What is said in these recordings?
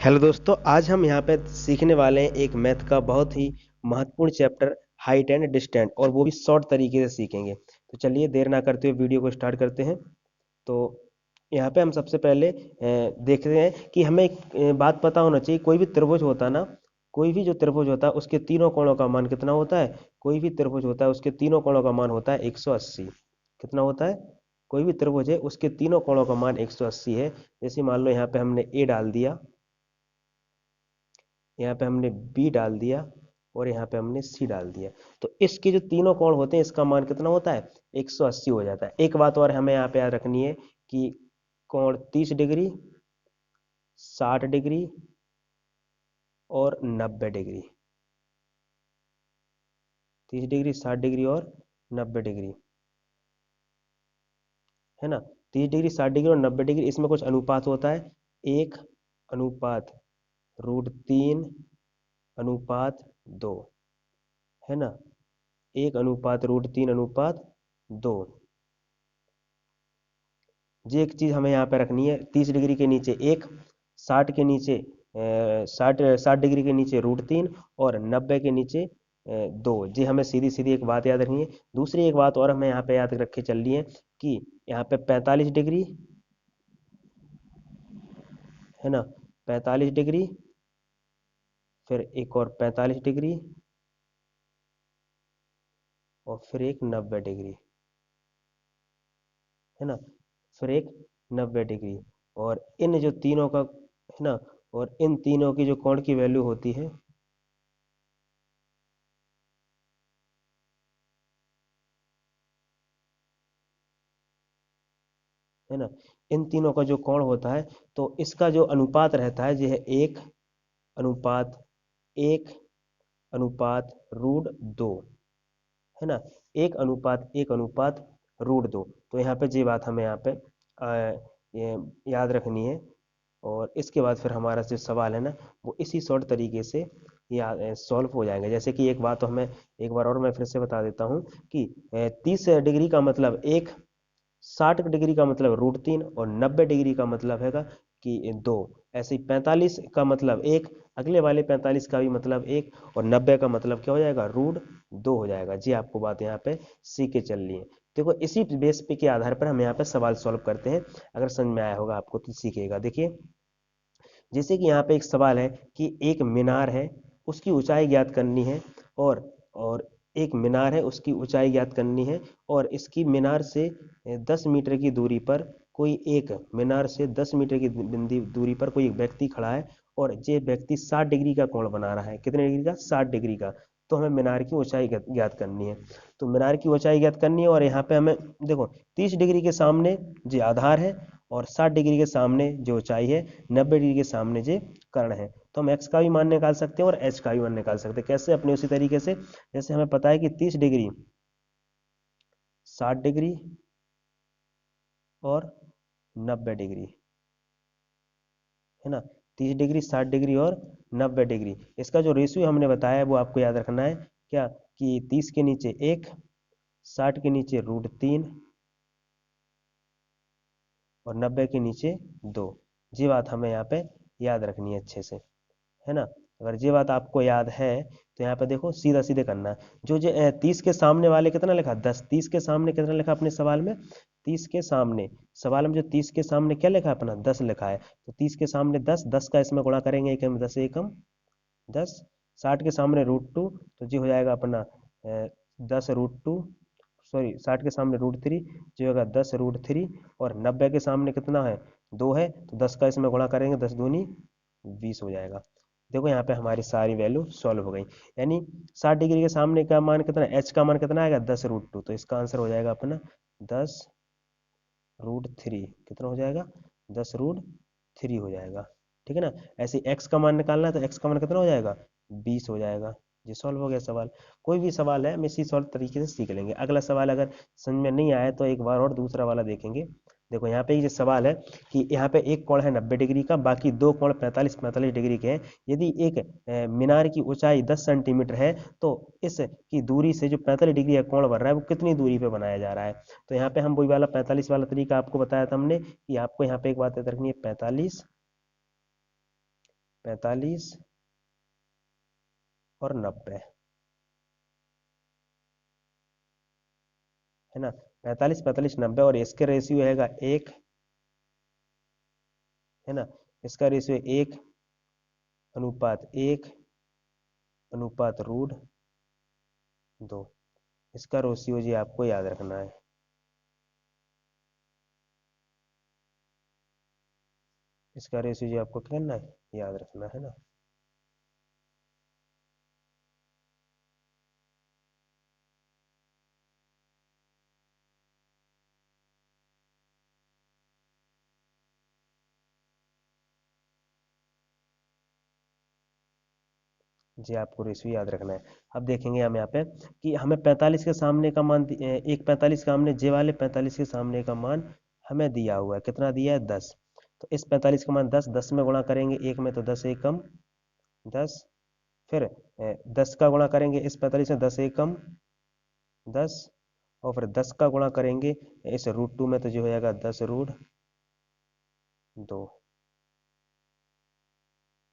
Hello दोस्तों, आज हम यहाँ पे सीखने वाले हैं एक मैथ का बहुत ही महत्वपूर्ण चैप्टर, हाइट एंड डिस्टेंस, और वो भी शॉर्ट तरीके से सीखेंगे। तो चलिए देर ना करते हुए वीडियो को स्टार्ट करते हैं। तो यहाँ पे हम सबसे पहले देखते हैं कि हमें एक बात पता होना चाहिए। कोई भी त्रिभुज होता है ना, कोई भी जो त्रिभुज होता है उसके तीनों कोणों का मान कितना होता है। कोई भी त्रिभुज होता है उसके तीनों कोणों का मान होता है 180। कितना होता है? कोई भी त्रिभुज है उसके तीनों कोणों का मान 180 है। जैसे मान लो यहाँ पे हमने ए डाल दिया, यहाँ पे हमने बी डाल दिया, और यहाँ पे हमने सी डाल दिया। तो इसके जो तीनों कोण होते हैं इसका मान कितना होता है? 180 हो जाता है। एक बात और हमें यहाँ पे याद रखनी है कि कोण 30 डिग्री, 60 डिग्री और 90 डिग्री। 30 डिग्री, 60 डिग्री और 90 डिग्री, है ना। 30 डिग्री, 60 डिग्री और 90 डिग्री, इसमें कुछ अनुपात होता है। 1/√3 अनुपात 2, है ना। 1/√3 अनुपात 2। जी एक चीज हमें यहाँ पे रखनी है, 30 डिग्री के नीचे 1, 60 के नीचे 60 डिग्री के नीचे √3, और 90 के नीचे 2। जी हमें सीधी सीधी एक बात याद रखनी है। दूसरी एक बात और हमें यहाँ पे याद रख के चलनी है कि यहाँ पे 45 डिग्री, है ना, 45 डिग्री, फिर एक और 45 डिग्री, और फिर एक 90 डिग्री, है ना, फिर एक 90 डिग्री। और इन जो तीनों का, है ना, और इन तीनों की जो कोण की वैल्यू होती है ना, इन तीनों का जो कोण होता है, तो इसका जो अनुपात रहता है जो है 1/1/√2, है ना। 1/1/√2। तो यहाँ पे ये बात हमें यहाँ पे ये याद रखनी है। और इसके बाद फिर हमारा जो सवाल है ना, वो इसी शॉर्ट तरीके से याद सॉल्व हो जाएंगे। जैसे कि एक बात तो हमें, एक बार और मैं फिर से बता देता हूँ कि 30 डिग्री का मतलब 1, 60 डिग्री का मतलब √3, और 90 डिग्री का मतलब हैगा कि 2। ऐसे ही 45 का मतलब 1, अगले वाले 45 का भी मतलब 1, और 90 का मतलब क्या हो जाएगा? √2 हो जाएगा। जी आपको बात यहाँ पे सीख के चलनी है। देखो इसी बेस पे के आधार पर हम यहाँ पे सवाल सॉल्व करते हैं। अगर समझ में आया होगा आपको तो सीखिएगा। देखिए जैसे कि यहाँ पे एक सवाल है कि एक मीनार है, उसकी ऊंचाई ज्ञात करनी है, और एक मीनार है उसकी ऊंचाई ज्ञात करनी है, और इसकी मीनार से 10 मीटर की दूरी पर कोई एक, मीनार से 10 मीटर की बिंदी दूरी पर कोई एक व्यक्ति खड़ा है, और ये व्यक्ति 60 डिग्री का कोण बना रहा है। कितने डिग्री का? 60 डिग्री का। तो हमें मीनार की ऊंचाई ज्ञात करनी है। तो मीनार की ऊंचाई ज्ञात करनी है, और यहाँ पे हमें देखो 30 डिग्री के सामने जो आधार है, और 60 डिग्री के सामने जो ऊंचाई है, 90 डिग्री के सामने जो कर्ण है। तो हम एक्स का भी मान निकाल सकते हैं और एच का भी मान निकाल सकते हैं। कैसे? अपने उसी तरीके से, जैसे हमें पता है कि 30 डिग्री, 60 डिग्री और 90 डिग्री, है ना। 30 डिग्री, 60 डिग्री और 90 डिग्री, इसका जो रेशियो हमने बताया है वो आपको याद रखना है। क्या? कि 30 के नीचे 1, 60 के नीचे √3, और 90 के नीचे 2। ये बात हमें यहाँ पे याद रखनी है अच्छे से, है ना। अगर ये बात आपको याद है तो यहाँ पे देखो सीधा सीधे करना है। जो 30 के सामने वाले कितना लिखा? 10। 30 के सामने कितना लिखा अपने सवाल में? 30 के सामने, सवाल में जो 30 के सामने क्या लिखा है अपना? 10 लिखा है। तो 30 के सामने 10, 10 का इसमें गुणा करेंगे, एकम 10 एकम 10। 60 के सामने √2, तो जी हो जाएगा अपना 10√2, सॉरी 60 के सामने √3, जो होगा 10√3। और 90 के सामने कितना है? 2 है, तो 10 का इसमें गुणा करेंगे, 10 दूनी 20 हो जाएगा। देखो यहाँ पे हमारी सारी वैल्यू सॉल्व हो गई। यानी 60 डिग्री के सामने का मान कितना? एच का मान कितना आएगा? 10√2। तो इसका आंसर हो जाएगा अपना 10√3। कितना हो जाएगा? 10√3 हो जाएगा। ठीक है ना। ऐसे एक्स का मान निकालना है, तो एक्स का मान कितना हो जाएगा? 20 हो जाएगा। ये सॉल्व हो गया सवाल। कोई भी सवाल है हम इसी सॉल्व तरीके से सीख लेंगे। अगला सवाल अगर समझ में नहीं आया तो एक बार और दूसरा वाला देखेंगे। देखो यहाँ पे ये सवाल है कि यहाँ पे एक कोण है 90 डिग्री का, बाकी दो कोण 45 डिग्री के हैं। यदि एक मीनार की ऊंचाई 10 सेंटीमीटर है, तो इस की दूरी से जो 45 डिग्री का कोण बन रहा है वो कितनी दूरी पे बनाया जा रहा है। तो यहाँ पे हम वही वाला 45 वाला तरीका आपको बताया था हमने, कि आपको यहाँ पे एक बात याद रखनी है, 45 45 और 90, है ना। 45 45 90 और इसके रेशियो हैगा 1, है ना। इसका रेशियो 1:1 अनुपात √2। इसका रेशियो जी आपको याद रखना है। इसका रेशियो जी आपको क्या करना है, याद रखना है ना। जी आपको रेशियो याद रखना है। अब देखेंगे हम यहाँ पे कि हमें 45 के सामने का मान एक 45 का हमने जे वाले 45 के सामने का मान हमें दिया हुआ है, कितना दिया है 10। तो इस 45 का मान 10 10 में गुणा करेंगे, एक में तो 10 एकम 10, फिर 10 का गुणा करेंगे इस 45 में, 10 एकम 10, और फिर 10 का गुणा करेंगे इस √2 में, तो जो हो जाएगा 10√2।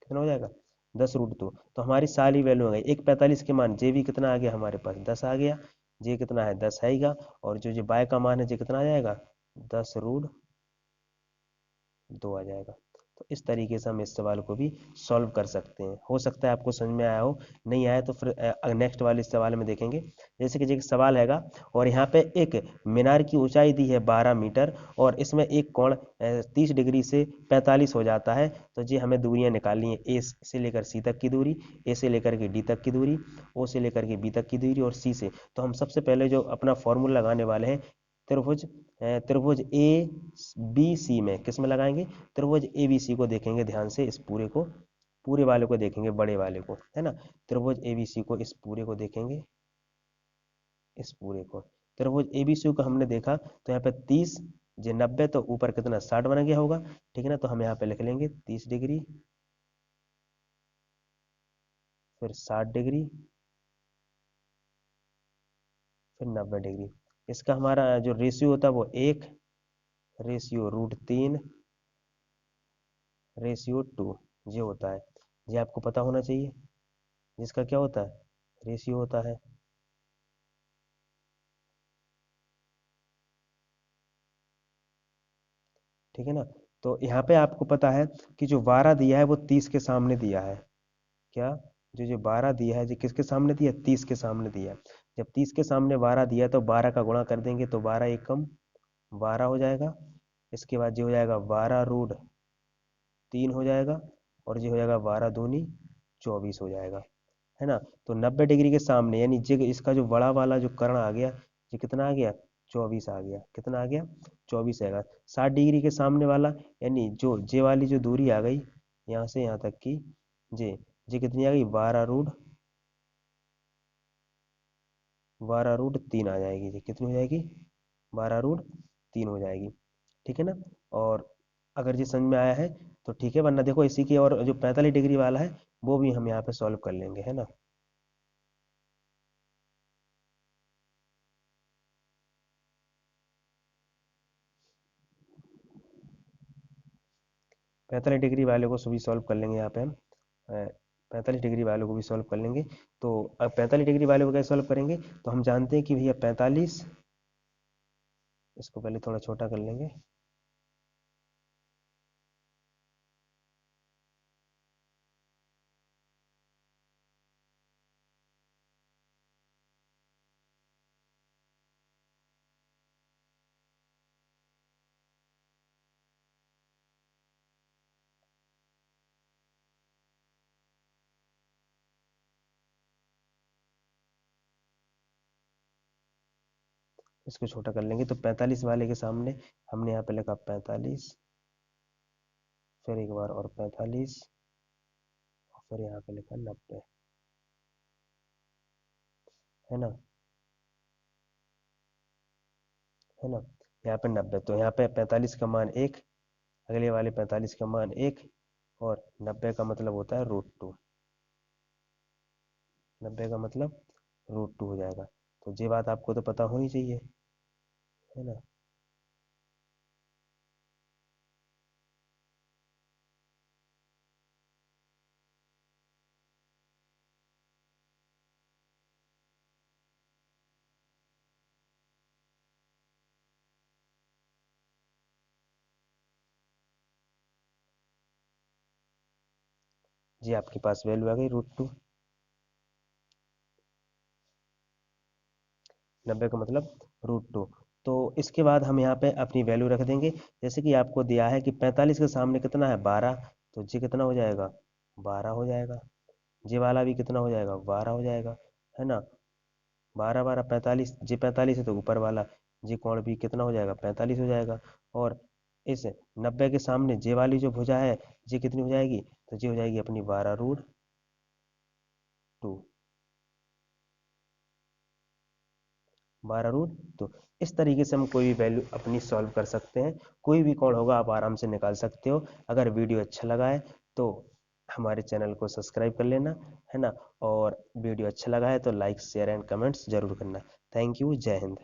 कितना हो जाएगा, 10√2। तो हमारी सारी वैल्यू हो गई। एक 45 के मान जे भी कितना आ गया हमारे पास, 10 आ गया। जे कितना है, 10 है हीगा। और जो जो बाय का मान है, जे कितना आ जाएगा, 10√2 आ जाएगा। तो इस तरीके से हम इस सवाल को भी सॉल्व कर सकते हैं। हो सकता है आपको समझ में आया हो, नहीं आया तो फिर नेक्स्ट वाले सवाल में देखेंगे। जैसे कि एक सवाल हैगा, और यहाँ पे एक मीनार की ऊंचाई दी है 12 मीटर, और इसमें एक कोण 30 डिग्री से 45 हो जाता है। तो जी हमें दूरियां निकालनी है, ए से लेकर सी तक की दूरी, ए से लेकर के डी तक की दूरी, ओ से लेकर के बी तक की दूरी, और सी से। तो हम सबसे पहले जो अपना फॉर्मूला लगाने वाले हैं, त्रिभुज त्रिभुज ए बी सी में, किस में लगाएंगे, त्रिभुज ए बी सी को देखेंगे ध्यान से, इस पूरे को, पूरे वाले को देखेंगे, बड़े वाले को, है ना। त्रिभुज ए बी सी को, इस पूरे को देखेंगे, इस पूरे को। त्रिभुज ए बी सी को हमने देखा, तो यहाँ पे 30 जे 90, तो ऊपर कितना 60 बन गया होगा, ठीक है ना। तो हम यहाँ पे लिख लेंगे 30 डिग्री, फिर 60 डिग्री, फिर 90 डिग्री। इसका हमारा जो रेशियो होता है वो 1:√3/2 ये होता है। ये आपको पता होना चाहिए, जिसका क्या होता है, रेशियो होता है। ठीक है ना। तो यहाँ पे आपको पता है कि जो 12 दिया है वो 30 के सामने दिया है। क्या, जो जो 12 दिया है, जो किसके सामने दिया है, 30 के सामने दिया है। जब 30 के सामने 12 दिया है, तो 12 का गुणा कर देंगे, तो 12 एकम 12 हो जाएगा। इसके बाद जो हो जाएगा 12√3 हो जाएगा, और जो हो जाएगा 12×2 = 24 हो जाएगा, है ना। तो 90 डिग्री के सामने, यानी जे इसका जो बड़ा वाला जो कर्ण आ गया, ये कितना आ गया, 24 आ गया। कितना आ गया, 24 आएगा। 60 डिग्री के सामने वाला, यानी जो जे वाली जो दूरी आ गई यहाँ से यहाँ तक की, जे जे कितनी आ गई, 12√3 आ जाएगी। जी कितनी हो जाएगी, 12√3 हो जाएगी, ठीक है ना। और अगर ये समझ में आया है तो ठीक है, वरना देखो इसी की, और जो 45 डिग्री वाला है वो भी हम यहाँ पे सॉल्व कर लेंगे, है ना। 45 डिग्री वाले को भी सॉल्व कर लेंगे यहाँ पे हम। 45 डिग्री वालों को भी सॉल्व कर लेंगे। तो अब 45 डिग्री वाले को कैसे सॉल्व करेंगे, तो हम जानते हैं कि भैया 45, इसको पहले थोड़ा छोटा कर लेंगे। इसको छोटा कर लेंगे, तो 45 वाले के सामने हमने यहाँ पे लिखा 45, फिर एक बार और 45, और फिर यहाँ पे लिखा 90, है ना, है ना। यहाँ पे 90, तो यहाँ पे 45 का मान 1, अगले वाले 45 का मान 1, और 90 का मतलब होता है √2। 90 का मतलब √2 हो जाएगा। तो ये बात आपको तो पता होनी चाहिए, है ना। जी आपके पास वैल्यू आ गई √2। 90 का मतलब √2। तो इसके बाद हम यहाँ पे अपनी वैल्यू रख देंगे। जैसे कि आपको दिया है कि 45 के सामने कितना है 12, तो जी कितना हो जाएगा 12 हो जाएगा। जी वाला भी कितना हो जाएगा 12 हो जाएगा, है ना। 12 12 45, जी 45 है तो ऊपर वाला जी कोण भी कितना हो जाएगा 45 हो जाएगा। और इस 90 के सामने जे वाली जो भुजा है जी कितनी हो जाएगी, तो जी हो जाएगी अपनी 12√2। 12√2। इस तरीके से हम कोई भी वैल्यू अपनी सॉल्व कर सकते हैं। कोई भी कोण होगा आप आराम से निकाल सकते हो। अगर वीडियो अच्छा लगा है तो हमारे चैनल को सब्सक्राइब कर लेना, है ना। और वीडियो अच्छा लगा है तो लाइक शेयर एंड कमेंट्स जरूर करना। थैंक यू, जय हिंद।